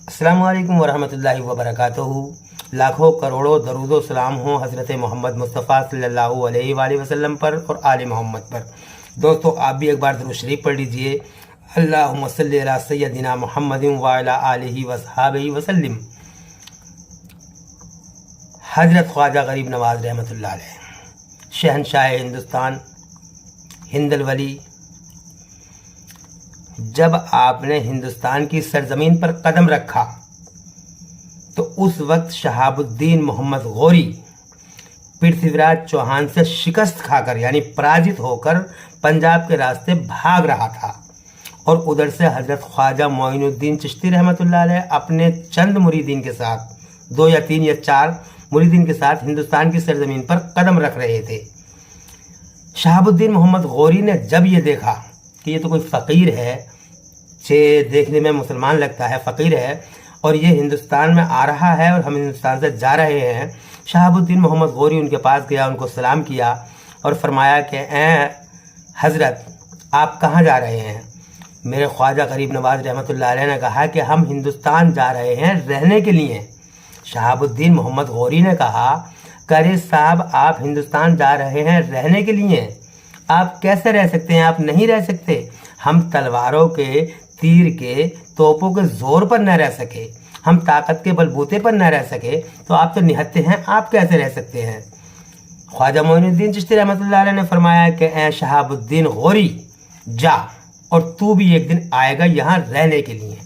अस्सलामु अलैकुम वरहमतुल्लाहि वबरकातुहू। लाखों करोड़ों दरूदो सलाम हो हज़रत मोहम्मद मुस्तफ़ा सल्लल्लाहु अलैहि वसल्लम पर और आले मोहम्मद पर। दोस्तों, आप भी एक बार दरूद शरीफ पढ़ लीजिए। अल्लाहुम्मा सल्ली अला सय्यदिना मुहम्मदिन व अला आलिहि व सहाबिहि वसल्लम। हज़रत ख्वाजा गरीब नवाज़ रहमतुल्लाह अलैह, शहनशाह हिंदुस्तान, हिंदल वली, जब आपने हिंदुस्तान की सरजमीन पर कदम रखा तो उस वक्त शहाबुद्दीन मोहम्मद गौरी पृथ्वीराज चौहान से शिकस्त खाकर यानी पराजित होकर पंजाब के रास्ते भाग रहा था और उधर से हजरत ख्वाजा मोइनुद्दीन चिश्ती रहमतुल्लाह अलैह अपने चंद मुरीदीन के साथ, 2 या 3 या 4 मुरीदीन के साथ हिंदुस्तान की सरजमीन पर कदम रख रहे थे। शहाबुद्दीन मोहम्मद गौरी ने जब ये देखा कि ये तो कोई फ़कीर है, देखने में मुसलमान लगता है, फ़कीर है और ये हिंदुस्तान में आ रहा है और हम हिंदुस्तान से जा रहे हैं। शहाबुद्दीन मोहम्मद गौरी उनके पास गया, उनको सलाम किया और फरमाया कि ए हज़रत, आप कहाँ जा रहे हैं? मेरे ख्वाजा गरीब नवाज़ रहमतुल्लाह अलैह ने कहा कि हम हिंदुस्तान जा रहे हैं रहने के लिए। शहाबुद्दीन मोहम्मद गौरी ने कहा, करे साहब, आप हिंदुस्तान जा रहे हैं रहने के लिए, आप कैसे रह सकते हैं? आप नहीं रह सकते। हम तलवारों के, तीर के, तोपों के जोर पर न रह सके, हम ताकत के बलबूते पर न रह सके, तो आप तो निहत्ते हैं, आप कैसे रह सकते हैं? ख्वाजा मोइनुद्दीन चिश्ती रहमतुल्लाह अलैह ने फरमाया कि ए शहाबुद्दीन गौरी, जा और तू भी एक दिन आएगा यहाँ रहने के लिए।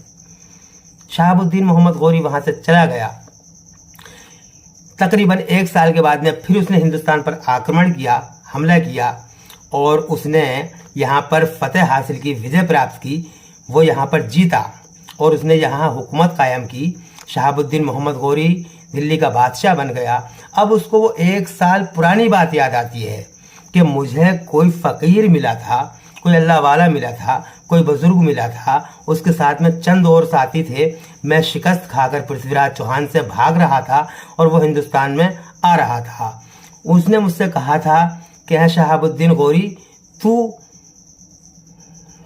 शहाबुद्दीन मोहम्मद गौरी वहाँ से चला गया। तकरीबन 1 साल के बाद में फिर उसने हिंदुस्तान पर आक्रमण किया, हमला किया और उसने यहाँ पर फतेह हासिल की, विजय प्राप्त की, वो यहाँ पर जीता और उसने यहाँ हुकूमत कायम की। शहाबुद्दीन मोहम्मद गौरी दिल्ली का बादशाह बन गया। अब उसको वो 1 साल पुरानी बात याद आती है कि मुझे कोई फ़कीर मिला था, कोई अल्लाह वाला मिला था, कोई बुजुर्ग मिला था, उसके साथ में चंद और साथी थे। मैं शिकस्त खाकर पृथ्वीराज चौहान से भाग रहा था और वो हिंदुस्तान में आ रहा था। उसने मुझसे कहा था कि है शहाबुद्दीन गौरी, तू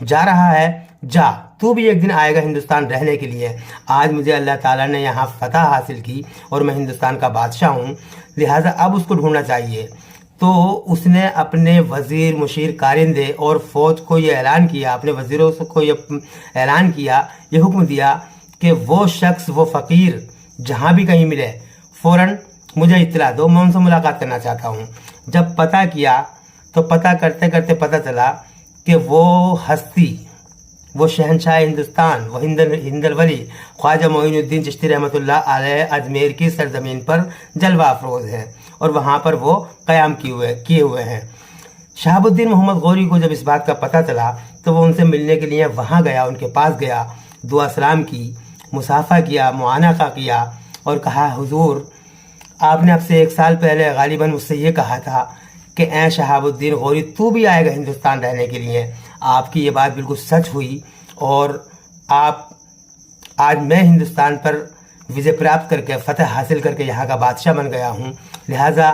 जा रहा है, जा, तू भी एक दिन आएगा हिंदुस्तान रहने के लिए। आज मुझे अल्लाह ताला ने यहाँ फतह हासिल की और मैं हिंदुस्तान का बादशाह हूँ, लिहाजा अब उसको ढूंढना चाहिए। तो उसने अपने वज़ीर, मुशीर, कारिंदे और फ़ौज को ये ऐलान किया, अपने वज़ीरों को ये ऐलान किया, ये हुक्म दिया कि वो शख्स, वो फ़कीर जहाँ भी कहीं मिले फ़ौरन मुझे इत्तला दो, मैं उनसे मुलाकात करना चाहता हूँ। जब पता किया तो पता करते करते पता चला कि वो हस्ती, वो शहनशाह हिंदुस्तान, वो हिंदल वली ख्वाजा मोइनुद्दीन चिश्ती रहमतुल्लाह अलैह अजमेर की सरजमीन पर जलवा अफरोज़ हैं और वहाँ पर वो क़याम किए हुए हैं। शहाबुद्दीन मोहम्मद गौरी को जब इस बात का पता चला तो वो उनसे मिलने के लिए वहाँ गया, उनके पास गया, दुआ सलाम की, मुसाफा किया, मुआनका किया और कहा, हुजूर, आपने अब से 1 साल पहले गालिबन मुझसे ये कहा था कि ए शहाबुद्दीन गौरी, तू भी आएगा हिंदुस्तान रहने के लिए। आपकी ये बात बिल्कुल सच हुई और आज मैं हिंदुस्तान पर विजय प्राप्त करके, फतह हासिल करके यहाँ का बादशाह बन गया हूँ, लिहाजा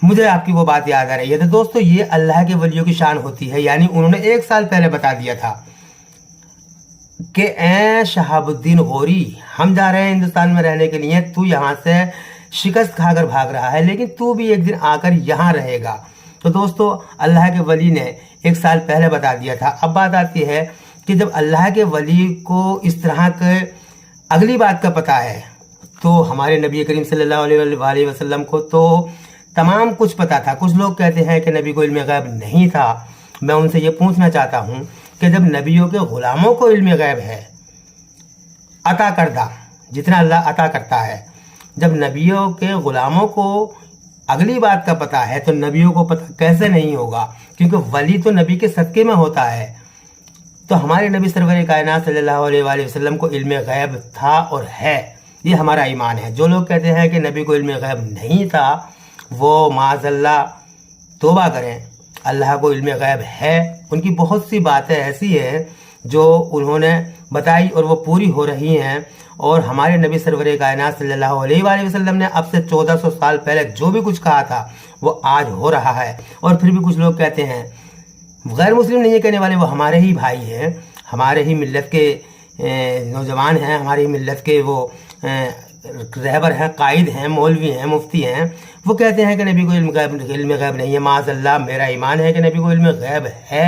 मुझे आपकी वो बात याद आ रही है। तो दोस्तों, ये अल्लाह के वलियों की शान होती है। यानी उन्होंने 1 साल पहले बता दिया था कि ए शहाबुद्दीन गौरी, हम जा रहे हैं हिंदुस्तान में रहने के लिए, तू यहाँ से शिकस्त खाकर भाग रहा है, लेकिन तू भी एक दिन आकर यहाँ रहेगा। तो दोस्तों, अल्लाह के वली ने 1 साल पहले बता दिया था। अब बात आती है कि जब अल्लाह के वली को इस तरह के अगली बात का पता है तो हमारे नबी करीम सल्लल्लाहु अलैहि वसल्लम को तो तमाम कुछ पता था। कुछ लोग कहते हैं कि नबी को इल्म गैब नहीं था। मैं उनसे ये पूछना चाहता हूँ कि जब नबियों के ग़ुलामों को इल्म गैब है, अता करदा, जितना अल्लाह अता करता है, जब नबियों के ग़ुलामों को अगली बात का पता है तो नबियों को पता कैसे नहीं होगा? क्योंकि वली तो नबी के सदक़े में होता है। तो हमारे नबी सरवर कायनात सल्लल्लाहु अलैहि वसल्लम को इल्म गैब था और है, ये हमारा ईमान है। जो लोग कहते हैं कि नबी को इल्म गैब नहीं था, वो माज़अल्लाह तौबा करें। अल्लाह को इल्म गैब है। उनकी बहुत सी बातें ऐसी हैं जो उन्होंने बताई और वो पूरी हो रही हैं। और हमारे नबी सरवर कायनात सल्लल्लाहु अलैहि वसल्लम ने अब से 1400 साल पहले जो भी कुछ कहा था वो आज हो रहा है। और फिर भी कुछ लोग कहते हैं, गैर मुस्लिम नहीं कहने वाले, वो हमारे ही भाई हैं, हमारे ही मिल्लत के नौजवान हैं, हमारी मिल्लत के वो रहबर हैं, कायद हैं, मौलवी हैं, मुफ्ती हैं, वो कहते हैं कि नबी को इल्म गैब नहीं है। माज़अल्लाह, मेरा ईमान है कि नबी को इल्म गैब है,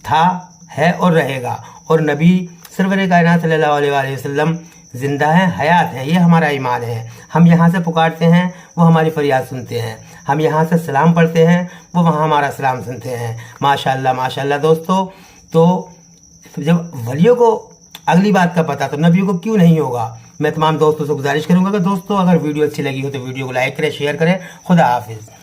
था, है और रहेगा। और नबी सरवर कायनात सल्लल्लाहु अलैहि वसल्लम जिंदा हैं, हयात हैं, ये हमारा ईमान है। हम यहाँ से पुकारते हैं, वो हमारी फरियाद सुनते हैं। हम यहाँ से सलाम पढ़ते हैं, वो वहाँ हमारा सलाम सुनते हैं। माशाअल्लाह माशाअल्लाह दोस्तों। तो जब वलियों को अगली बात का पता तो नबियों को क्यों नहीं होगा। मैं तमाम दोस्तों से गुजारिश करूंगा कि दोस्तों अगर वीडियो अच्छी लगी हो तो वीडियो को लाइक करें, शेयर करें। खुदा हाफिज़।